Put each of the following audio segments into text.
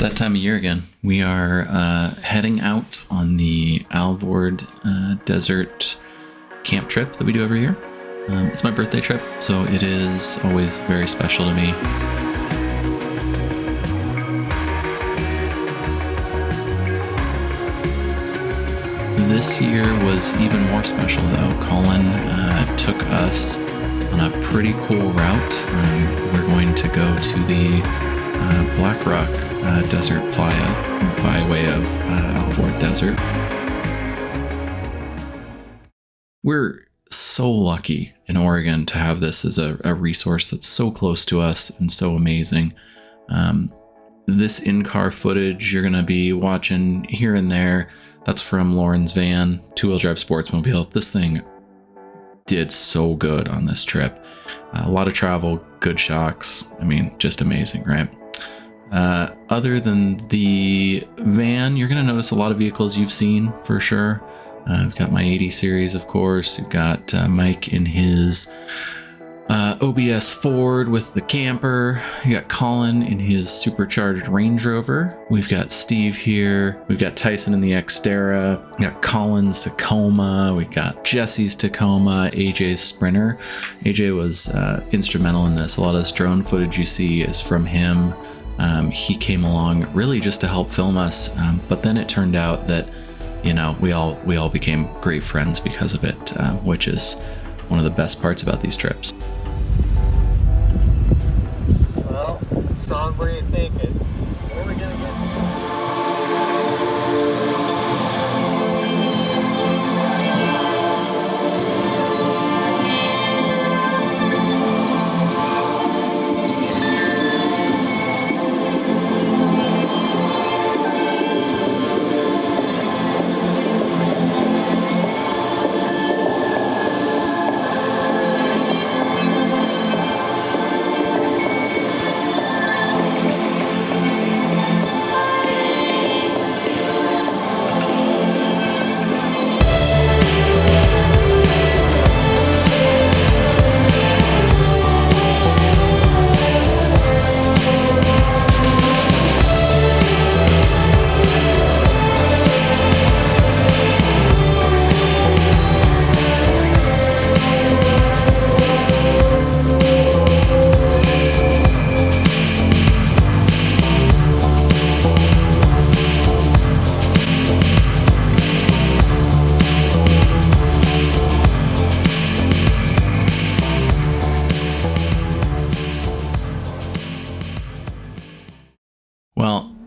that time of year again. We are heading out on the Alvord desert camp trip that we do every year. It's my birthday trip, so it is always very special to me. This year was even more special though. Colin took us on a pretty cool route. We're going to go to the Black Rock Desert Playa by way of Alvord Desert. We're so lucky in Oregon to have this as a resource that's so close to us and so amazing. This in-car footage you're going to be watching here and there, that's from Lauren's van, two-wheel drive sportsmobile. This thing did so good on this trip. A lot of travel, good shocks. I mean, just amazing, right? Other than the van, you're going to notice a lot of vehicles you've seen for sure. I've got my 80 series, of course. You've got Mike in his OBS Ford with the camper. You got Colin in his supercharged Range Rover. We've got Steve here. We've got Tyson in the Xterra. We got Colin's Tacoma. We got Jesse's Tacoma. AJ's Sprinter. AJ was instrumental in this. A lot of this drone footage you see is from him. He came along really just to help film us, but then it turned out that, you know, we all became great friends because of it, which is one of the best parts about these trips. Well, Sean, what are you thinking? What are we gonna get?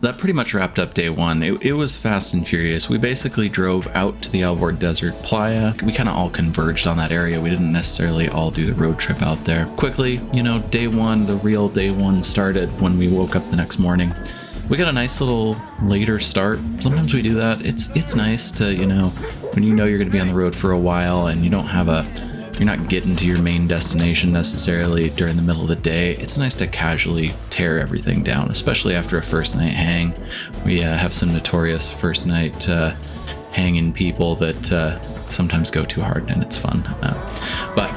That pretty much wrapped up day one. It was fast and furious. We basically drove out to the Alvord Desert Playa. We kind of all converged on that area. We didn't necessarily all do the road trip out there. Quickly, you know, day one, the real day one started when we woke up the next morning. We got a nice little later start. Sometimes we do that. It's nice to, you know, when you know you're going to be on the road for a while and you don't have you're not getting to your main destination necessarily during the middle of the day. It's nice to casually tear everything down, especially after a first night hang. We have some notorious first night hanging people that sometimes go too hard, and it's fun. But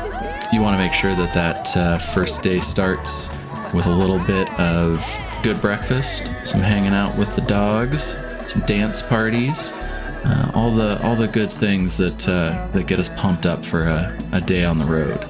you want to make sure that first day starts with a little bit of good breakfast, some hanging out with the dogs, some dance parties. All the good things that get us pumped up for a day on the road.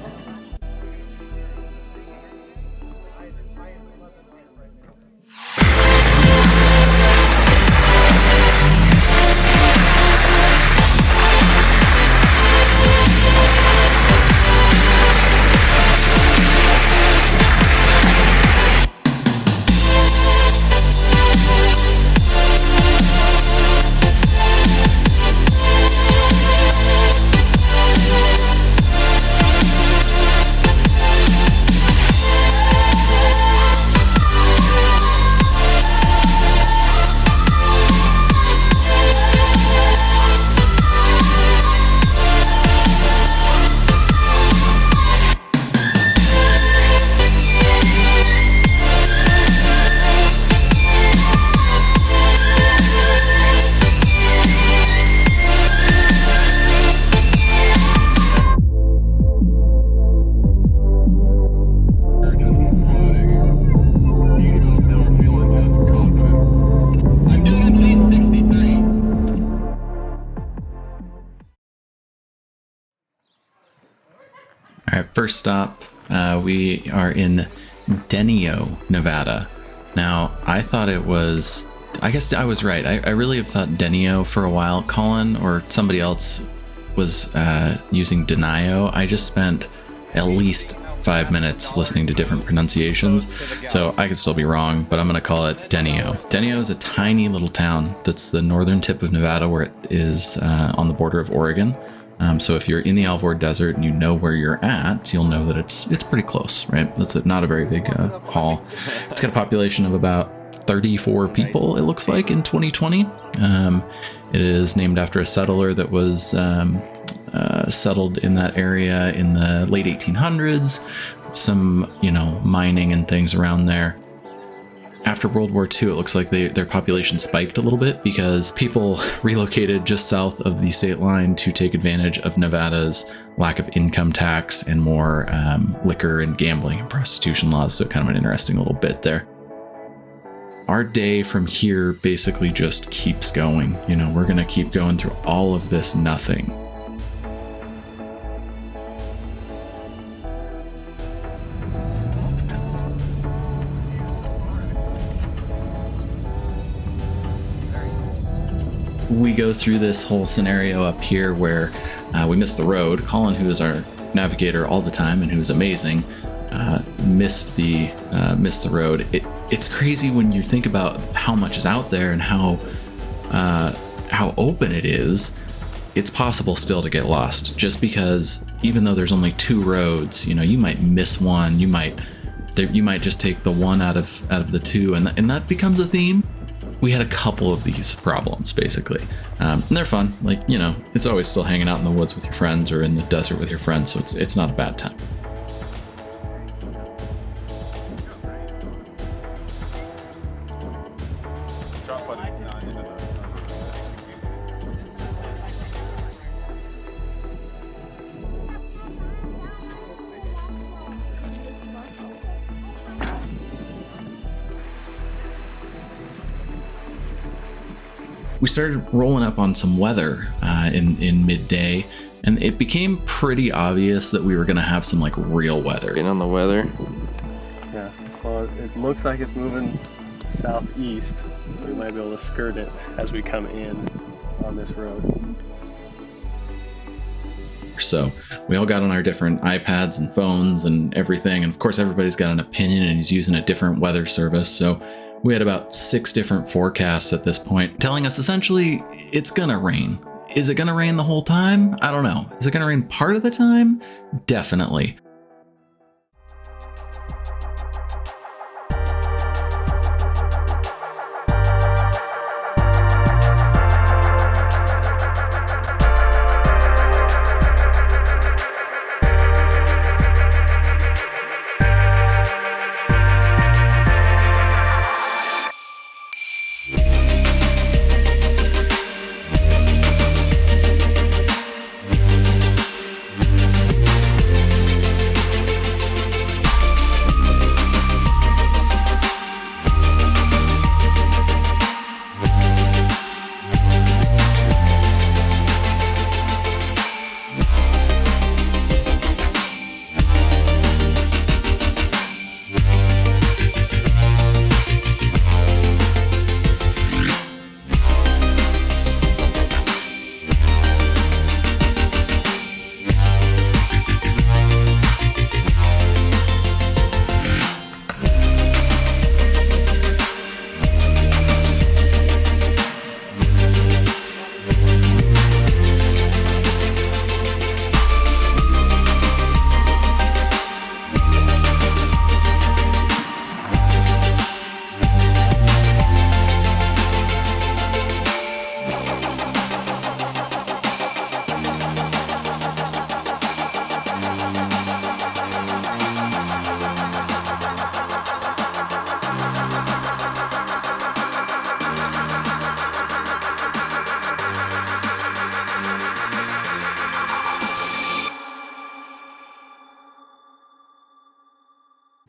First stop, we are in Denio, Nevada. Now, I thought it was, I guess I was right. I really have thought Denio for a while. Colin or somebody else was using Denio. I just spent at least 5 minutes listening to different pronunciations, so I could still be wrong, but I'm going to call it Denio. Denio is a tiny little town that's the northern tip of Nevada, where it is on the border of Oregon. So if you're in the Alvord Desert and you know where you're at, you'll know that it's pretty close, right? That's not a very big haul. It's got a population of about 34 people, it looks like, in 2020. It is named after a settler that was settled in that area in the late 1800s. Some, mining and things around there. After World War II, it looks like their population spiked a little bit because people relocated just south of the state line to take advantage of Nevada's lack of income tax and more liquor and gambling and prostitution laws. So kind of an interesting little bit there. Our day from here basically just keeps going. We're going to keep going through all of this nothing. We go through this whole scenario up here where we miss the road. Colin, who is our navigator all the time and who's amazing, missed the road. It's crazy when you think about how much is out there and how open it is. It's possible still to get lost, just because even though there's only 2 roads, you might miss one. You might just take the one out of the 2, and that becomes a theme. We had a couple of these problems, basically. And they're fun. It's always still hanging out in the woods with your friends or in the desert with your friends, so it's not a bad time. We started rolling up on some weather in midday, and it became pretty obvious that we were going to have some real weather. Getting on the weather. Yeah, so it looks like it's moving southeast, so we might be able to skirt it as we come in on this road. So we all got on our different iPads and phones and everything, and of course everybody's got an opinion and he's using a different weather service. So we had about 6 different forecasts at this point telling us essentially it's gonna rain. Is it gonna rain the whole time? I don't know. Is it gonna rain part of the time? Definitely.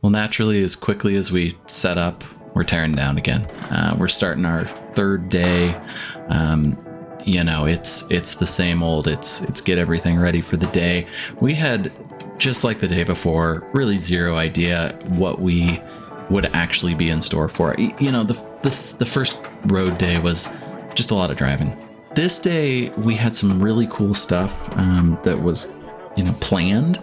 Well, naturally, as quickly as we set up, we're tearing down again. We're starting our 3rd day. It's the same old. It's get everything ready for the day. We had just like the day before, really zero idea what we would actually be in store for. You know, the first road day was just a lot of driving. This day we had some really cool stuff that was, you know, planned,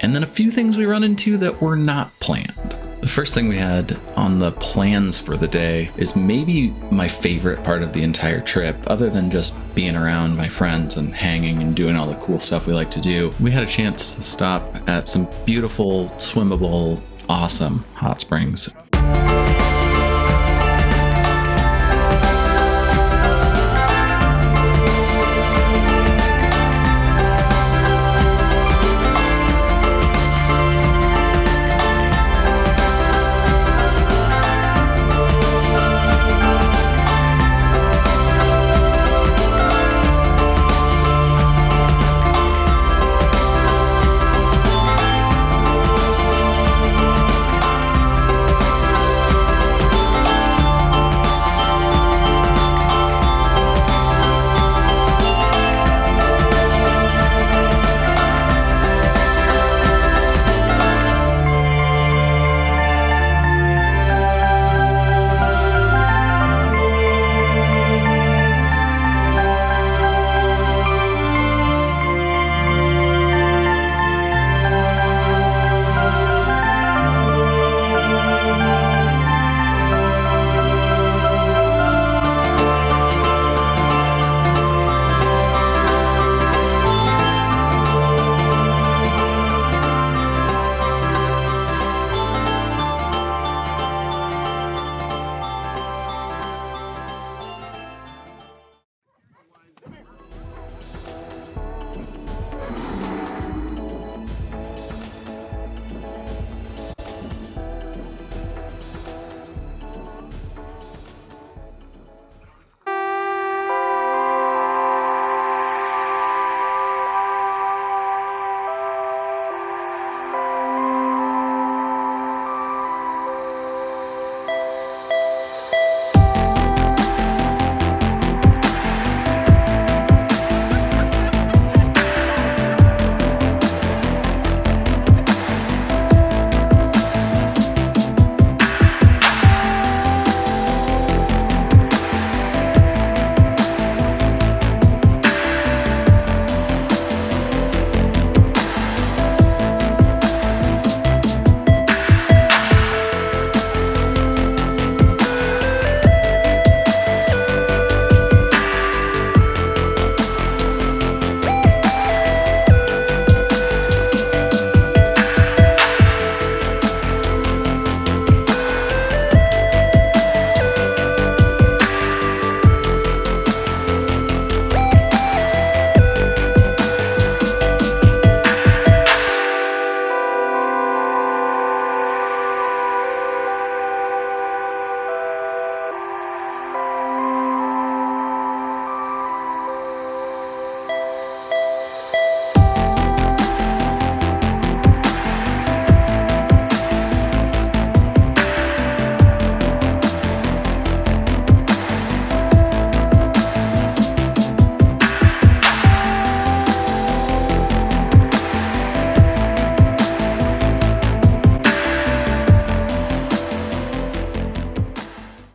and then a few things we run into that were not planned. The first thing we had on the plans for the day is maybe my favorite part of the entire trip, other than just being around my friends and hanging and doing all the cool stuff we like to do. We had a chance to stop at some beautiful, swimmable, awesome hot springs.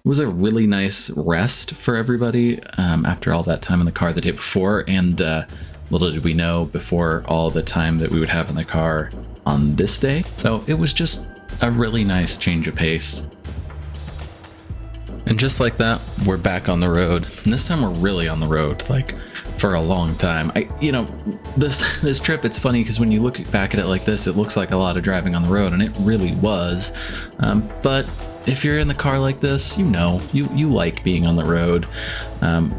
It was a really nice rest for everybody after all that time in the car the day before, and little did we know before all the time that we would have in the car on this day. So it was just a really nice change of pace. And just like that, we're back on the road. And this time we're really on the road, like for a long time. This trip, it's funny because when you look back at it like this, it looks like a lot of driving on the road, and it really was. But if you're in the car like this, you like being on the road.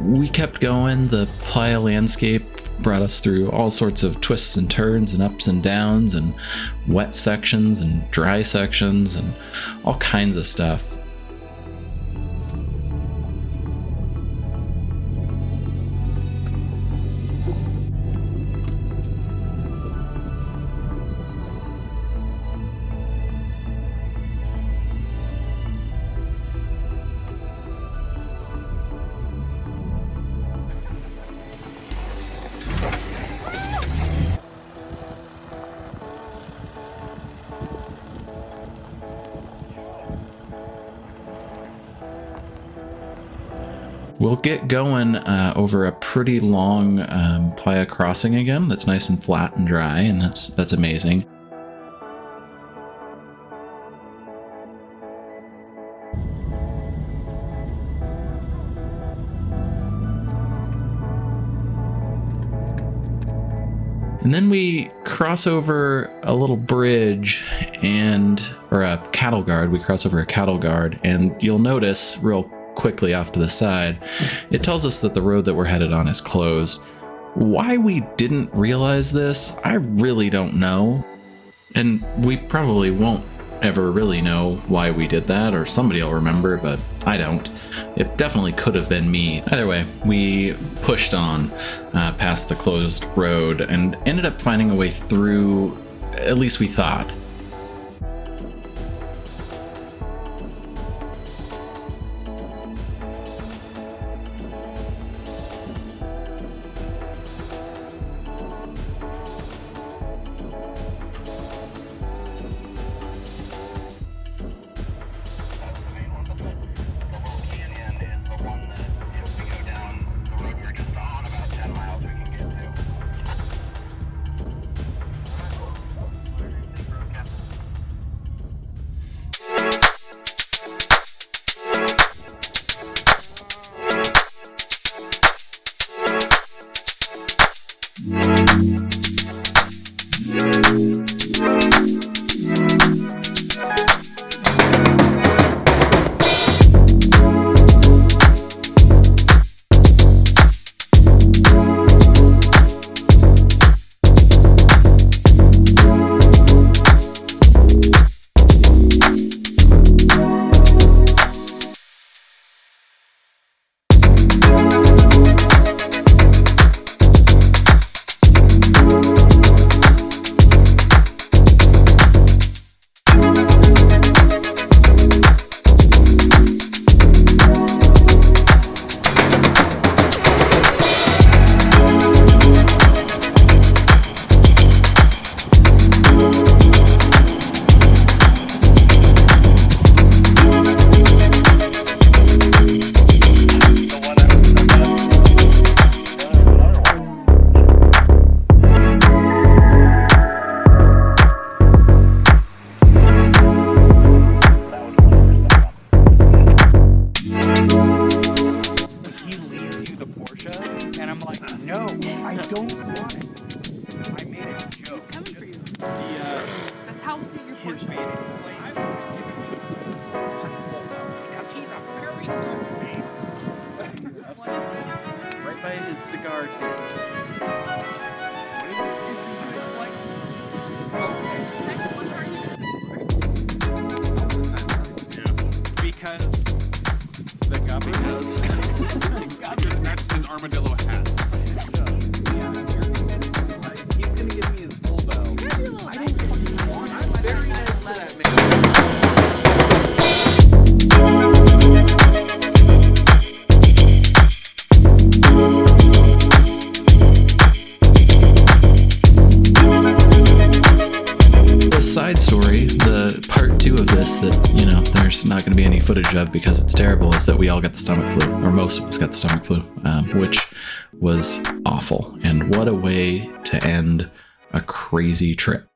We kept going. The playa landscape brought us through all sorts of twists and turns and ups and downs and wet sections and dry sections and all kinds of stuff. We'll get going over a pretty long playa crossing again. That's nice and flat and dry, and that's amazing. And then we cross over a little bridge or a cattle guard. We cross over a cattle guard, and you'll notice real quickly off to the side, it tells us that the road that we're headed on is closed. Why we didn't realize this, I really don't know. And we probably won't ever really know why we did that, or somebody will remember, but I don't. It definitely could have been me. Either way, we pushed on past the closed road and ended up finding a way through, at least we thought. Not going to be any footage of because it's terrible, is that we all got the stomach flu, or most of us got the stomach flu, which was awful. And what a way to end a crazy trip.